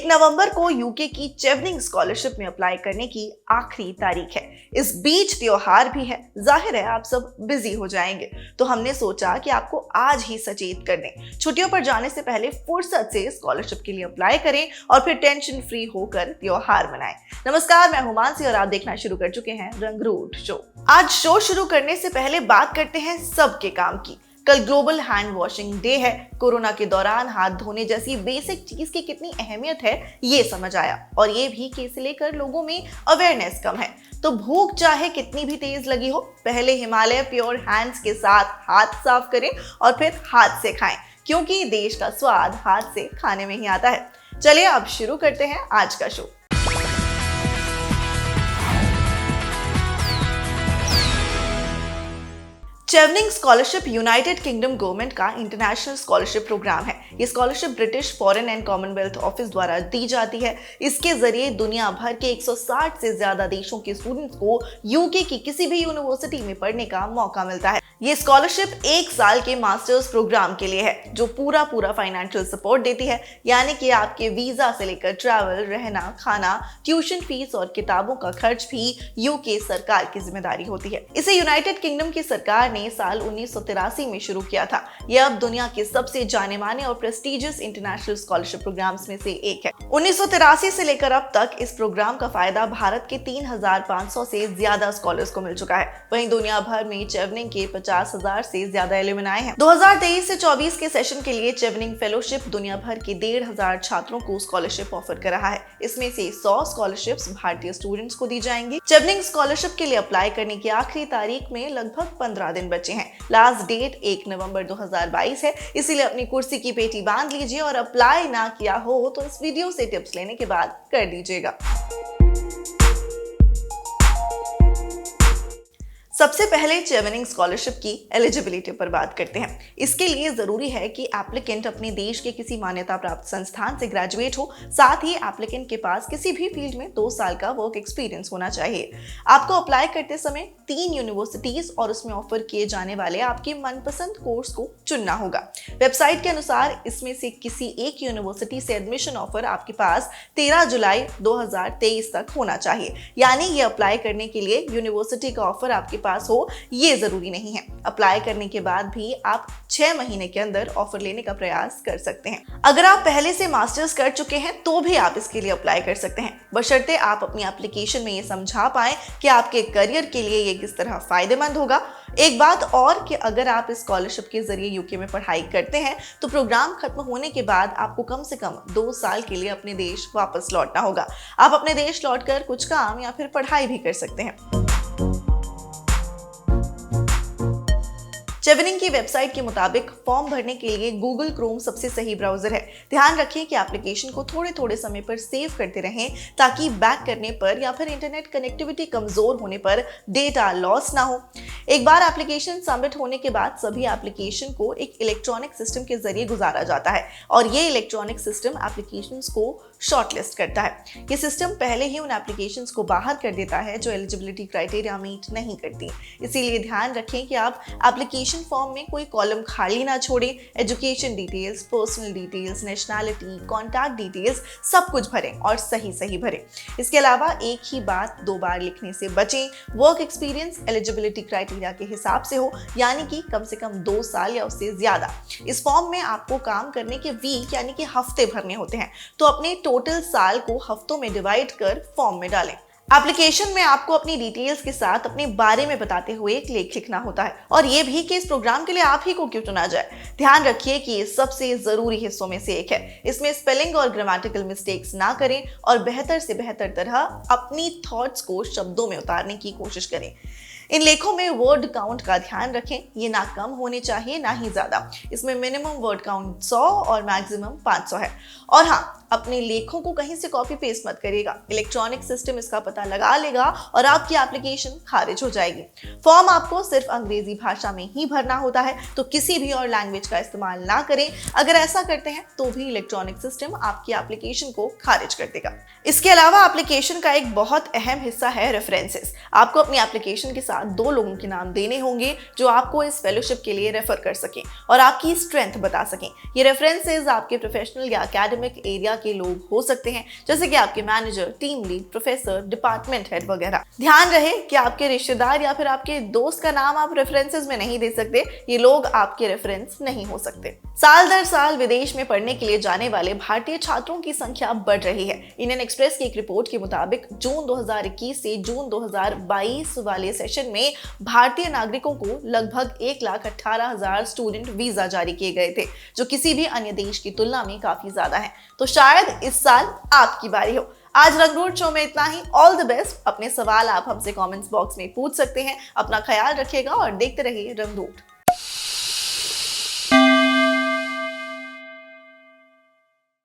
नवंबर को यूके की चेवनिंग स्कॉलरशिप में अप्लाई करने की आखिरी तारीख है। इस बीच त्योहार भी है, जाहिर है आप सब बिजी हो जाएंगे, तो हमने सोचा कि आपको आज ही सचेत कर दें। छुट्टियों पर जाने से पहले फुर्सत से स्कॉलरशिप के लिए अप्लाई करें और फिर टेंशन फ्री होकर त्योहार मनाएं। नमस्कार, मैं हूं मानसी और आप देखना शुरू कर चुके हैं रंगरूट शो। आज शो शुरू करने से पहले बात करते हैं सबके काम की। कल ग्लोबल हैंड वॉशिंग डे है। कोरोना के दौरान हाथ धोने जैसी बेसिक चीज की कितनी अहमियत है ये समझ आया, और ये भी कि इसे लेकर लोगों में अवेयरनेस कम है। तो भूख चाहे कितनी भी तेज लगी हो, पहले हिमालय प्योर हैंड्स के साथ हाथ साफ करें और फिर हाथ से खाएं, क्योंकि देश का स्वाद हाथ से खाने में ही आता है। चलिए अब शुरू करते हैं आज का show. Chevening scholarship United Kingdom government का इंटरनेशनल स्कॉलरशिप प्रोग्राम है। ये scholarship British Foreign and Commonwealth Office द्वारा दी जाती है। इसके जरिए दुनिया भर के 160 से ज्यादा देशों के स्टूडेंट्स को यूके की किसी भी यूनिवर्सिटी में पढ़ने का मौका मिलता है। ये स्कॉलरशिप 1 साल के मास्टर्स प्रोग्राम के लिए है, जो पूरा फाइनेंशियल सपोर्ट देती है, यानी कि आपके वीजा से लेकर ट्रैवल, रहना, खाना, ट्यूशन फीस और किताबों का खर्च भी यूके सरकार की जिम्मेदारी होती है। इसे यूनाइटेड किंगडम की सरकार ने साल 1983 में शुरू किया था। यह अब दुनिया के सबसे जाने माने और प्रेस्टिजियस इंटरनेशनल स्कॉलरशिप प्रोग्राम्स में से एक है। 1983 से लेकर अब तक इस प्रोग्राम का फायदा भारत के 3,500 से ज्यादा स्कॉलर्स को मिल चुका है। वहीं दुनिया भर में चेवनिंग के 50,000 से ज्यादा एलुमनाई हैं। 2023 से 24 के सेशन के लिए चेवनिंग फेलोशिप दुनिया भर के 1,500 छात्रों को स्कॉलरशिप ऑफर कर रहा है। इसमें से 100 स्कॉलरशिप्स भारतीय स्टूडेंट्स को दी जाएंगी। चेवनिंग स्कॉलरशिप के लिए अप्लाई करने की आखिरी तारीख में लगभग 15 दिन बचे हैं। लास्ट डेट 1 नवंबर 2022 है, इसीलिए अपनी कुर्सी की पेटी बांध लीजिए और अप्लाई ना किया हो तो इस वीडियो से टिप्स लेने के बाद कर दीजिएगा। सबसे पहले चेवनिंग स्कॉलरशिप की एलिजिबिलिटी पर बात करते हैं। इसके लिए जरूरी है कि एप्लीकेंट अपने देश के किसी मान्यता प्राप्त संस्थान से ग्रेजुएट हो। साथ ही एप्लीकेंट के पास किसी भी फील्ड में 2 साल का वर्क एक्सपीरियंस होना चाहिए। आपको अप्लाई करते समय 3 यूनिवर्सिटीज और उसमें ऑफर किए जाने वाले आपके मनपसंद कोर्स को चुनना होगा। वेबसाइट के अनुसार इसमें से किसी एक यूनिवर्सिटी से एडमिशन ऑफर आपके पास 13 जुलाई 2023 तक होना चाहिए। यानी ये अप्लाई करने के लिए यूनिवर्सिटी का ऑफर आपके पास हो ये जरूरी नहीं है। अप्लाई करने के बाद भी आप 6 महीने के अंदर ऑफर लेने का प्रयास कर सकते हैं। अगर आप पहले से मास्टर्स कर चुके हैं तो भी आप इसके लिए अप्लाई कर सकते हैं, बशर्ते आप अपनी एप्लीकेशन में ये समझा पाएं कि आपके करियर के लिए ये किस तरह फायदेमंद होगा। एक बात और कि अगर आप इस स्कॉलरशिप के जरिए यूके में पढ़ाई करते हैं तो प्रोग्राम खत्म होने के बाद आपको कम से कम 2 साल के लिए अपने देश वापस लौटना होगा। आप अपने देश लौटकर कुछ काम या फिर पढ़ाई भी कर सकते हैं। चेवनिंग की वेबसाइट के मुताबिक फॉर्म भरने के लिए गूगल क्रोम सबसे सही ब्राउजर है। ध्यान रखें कि एप्लीकेशन को थोड़े समय पर सेव करते रहें, ताकि बैक करने पर या फिर इंटरनेट कनेक्टिविटी कमजोर होने पर डेटा लॉस ना हो। एक बार एप्लीकेशन सबमिट होने के बाद सभी एप्लीकेशन को एक इलेक्ट्रॉनिक सिस्टम के जरिए गुजारा जाता है, और ये इलेक्ट्रॉनिक सिस्टम एप्लीकेशंस को शॉर्टलिस्ट करता है। ये सिस्टम पहले ही उन एप्लीकेशंस को बाहर कर देता है जो एलिजिबिलिटी क्राइटेरिया मीट नहीं करती। इसीलिए ध्यान रखें कि आप एप्लीकेशन फॉर्म में कोई कॉलम खाली ना छोड़ें। Education details, personal details, nationality, contact details सब कुछ भरें और सही भरें। इसके अलावा एक ही बात 2 बार लिखने से बचें। वर्क एक्सपीरियंस एलिजिबिलिटी क्राइटेरिया के हिसाब से हो, यानी कि कम से कम 2 साल या उससे ज्यादा। इस फॉर्म में आपको काम करने के वीक यानी कि हफ्ते भरने होते हैं, तो अपने टोटल साल को हफ्तों में डिवाइड कर फॉर्म में डालें। एप्लीकेशन में आपको अपनी डिटेल्स के साथ अपने बारे में बताते हुए एक लेख लिखना होता है, और ये भी कि इस प्रोग्राम के लिए आप ही को क्यों चुना जाए। ध्यान रखिए कि ये सबसे जरूरी हिस्सों में से एक है। इसमें स्पेलिंग और ग्रामेटिकल मिस्टेक्स ना करें और बेहतर से बेहतर तरह अपनी थॉट्स को शब्दों में उतारने की कोशिश करें। इन लेखों में वर्ड काउंट का ध्यान रखें, ये ना कम होने चाहिए ना ही ज्यादा। इसमें मिनिमम वर्ड काउंट 100 और मैक्सिमम 500 है। और हाँ, अपने लेखों को कहीं से कॉपी पेस्ट मत करिएगा। इलेक्ट्रॉनिक सिस्टम इसका पता लगा लेगा और आपकी एप्लीकेशन खारिज हो जाएगी। फॉर्म आपको सिर्फ अंग्रेजी भाषा में ही भरना होता है, तो किसी भी और लैंग्वेज का इस्तेमाल ना करें। अगर ऐसा करते हैं तो भी इलेक्ट्रॉनिक सिस्टम आपकी एप्लीकेशन को खारिज कर देगा। इसके अलावा एप्लीकेशन का एक बहुत अहम हिस्सा है रेफरेंसेस। आपको अपनी एप्लीकेशन के साथ 2 लोगों के नाम देने होंगे जो आपको इस फेलोशिप के लिए रेफर कर सकें और आपकी स्ट्रेंथ बता सकें। ये रेफरेंसेस आपके प्रोफेशनल या एकेडमिक एरिया मीडिया के लोग हो सकते हैं, जैसे कि आपके manager, team lead, professor, department head वगैरह। ध्यान रहे कि आपके रिश्तेदार या फिर आपके दोस्त का नाम आप रेफरेंसेस में नहीं दे सकते, ये लोग आपके रेफरेंस नहीं हो सकते। साल दर साल विदेश में पढ़ने के लिए जाने वाले भारतीय छात्रों की संख्या बढ़ रही है। इंडियन एक्सप्रेस की एक रिपोर्ट के मुताबिक जून 2021 से जून 2022 वाले सेशन में भारतीय नागरिकों को लगभग 1,18,000 स्टूडेंट वीजा जारी किए गए थे, जो किसी भी अन्य देश की तुलना में काफी ज्यादा है। तो शायद इस साल आपकी बारी हो। आज रंगरूट शो में इतना ही। All the best. अपने सवाल आप हमसे कमेंट्स बॉक्स में पूछ सकते हैं। अपना ख्याल रखिएगा और देखते रहिए रंगरूट।